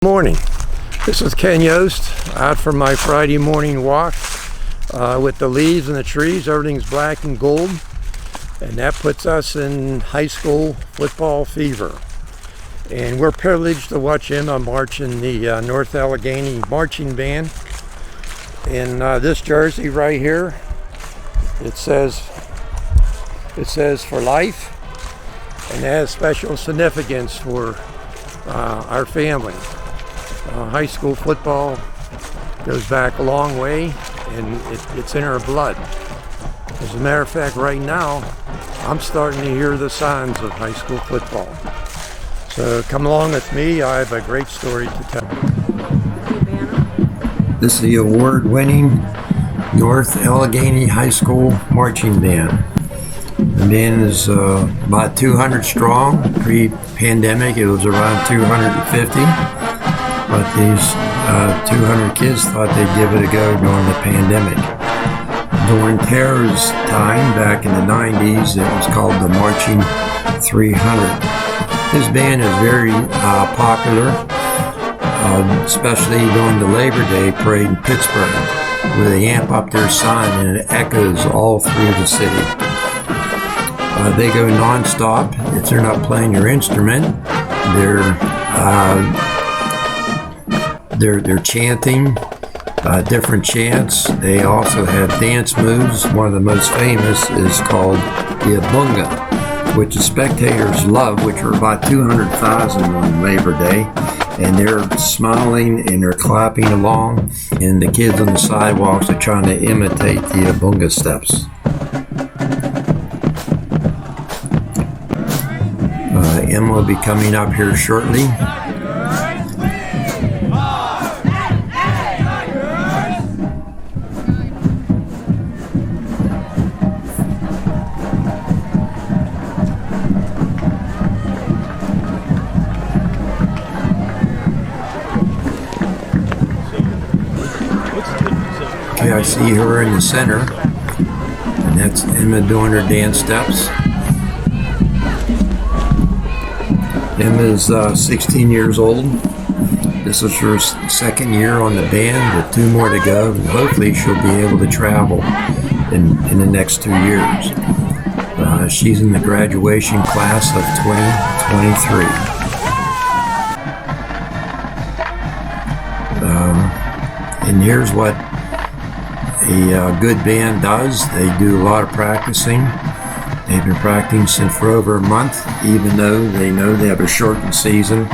Morning. This is Ken Yoest out for my Friday morning walk with the leaves and the trees. Everything's black and gold, and that puts us in high school football fever. And we're privileged to watch him march in the North Allegheny Marching Band. In this jersey right here, it says for life, and it has special significance for our family. High school football goes back a long way, and it's in our blood. As a matter of fact, right now, I'm starting to hear the sounds of high school football. So come along with me. I have a great story to tell. This is the award-winning North Allegheny High School Marching Band. The band is about 200 strong. Pre-pandemic, it was around 250. But these 200 kids thought they'd give it a go during the pandemic. During terror's time, back in the 90s, it was called the Marching 300. This band is very popular, especially during the Labor Day parade in Pittsburgh, where they amp up their sound and it echoes all through the city. They go non-stop. If they're not playing their instrument, they're chanting different chants. They also have dance moves. One of the most famous is called the Abunga, which the spectators love, which are about 200,000 on Labor Day. And they're smiling and they're clapping along, and the kids on the sidewalks are trying to imitate the Abunga steps. Emma will be coming up here shortly. Okay, I see her in the center, and that's Emma doing her dance steps. Emma is 16 years old. This is her second year on the band, with 2 more to go, and hopefully she'll be able to travel in the next 2 years. She's in the graduation class of 2023. And here's what a good band does. They do a lot of practicing. They've been practicing for over a month, even though they know they have a shortened season.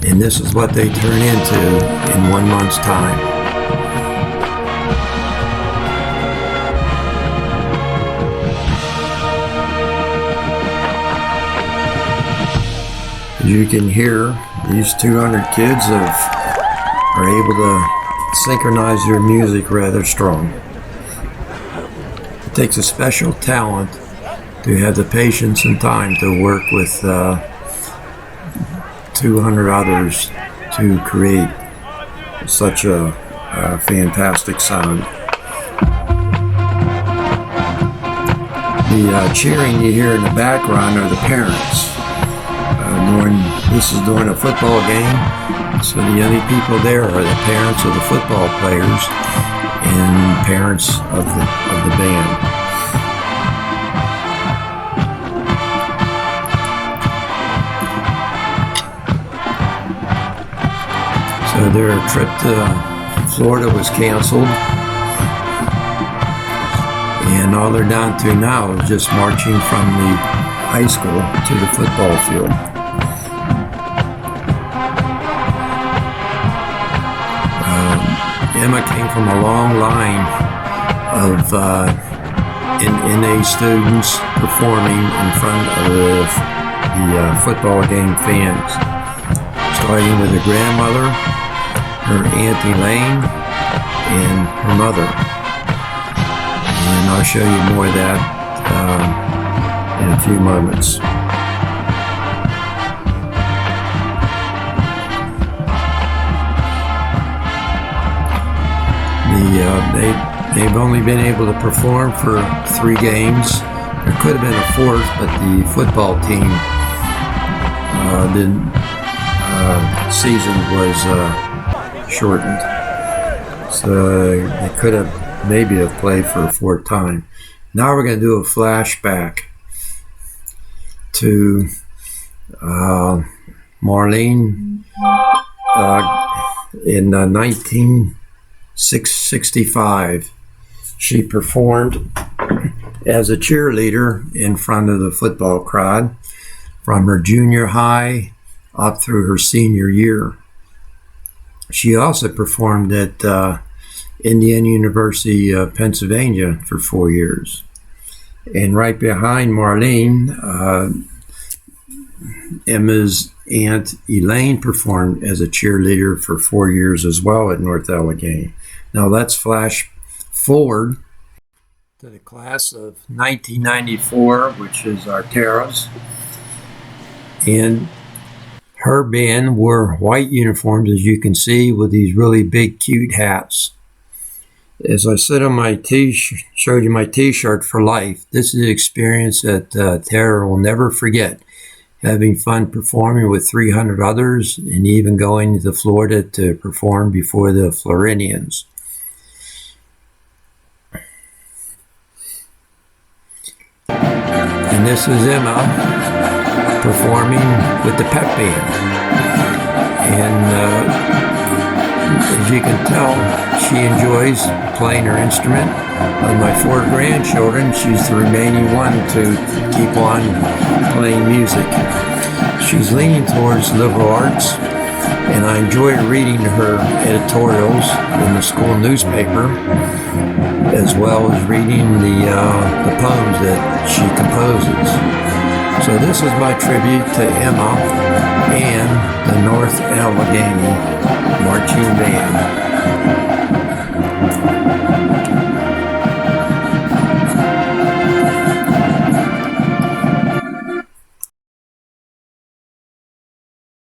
And this is what they turn into in 1 month's time. As you can hear, these 200 kids are able to synchronize their music rather strong. It takes a special talent to have the patience and time to work with 200 others to create such a fantastic sound. The cheering you hear in the background are the parents. This is during a football game, so the only people there are the parents of the football players and parents of the band. So their trip to Florida was canceled, and all they're down to now is just marching from the high school to the football field. Emma came from a long line of NA students performing in front of the football game fans, starting with her grandmother, her Aunt Elaine, and her mother. And I'll show you more of that in a few moments. They've only been able to perform for 3 games. There could have been a 4th, but the football team season was shortened. So they could have maybe have played for a 4th time. Now we're going to do a flashback to Marlene in 1965. She performed as a cheerleader in front of the football crowd from her junior high up through her senior year. She also performed at Indiana University of Pennsylvania for 4 years. And right behind Marlene, Emma's aunt Elaine performed as a cheerleader for 4 years as well at North Allegheny. Now let's flash forward to the class of 1994, which is Artero's. And her band wore white uniforms, as you can see, with these really big, cute hats. As I said on my showed you my t-shirt for life, this is an experience that Tara will never forget. Having fun performing with 300 others and even going to Florida to perform before the Floridians. And this is Emma performing with the pep band. And as you can tell, she enjoys playing her instrument. Of my 4 grandchildren, she's the remaining one to keep on playing music. She's leaning towards liberal arts, and I enjoy reading her editorials in the school newspaper, as well as reading the poems that she composes. So this is my tribute to Emma and the North Allegheny Marching Band.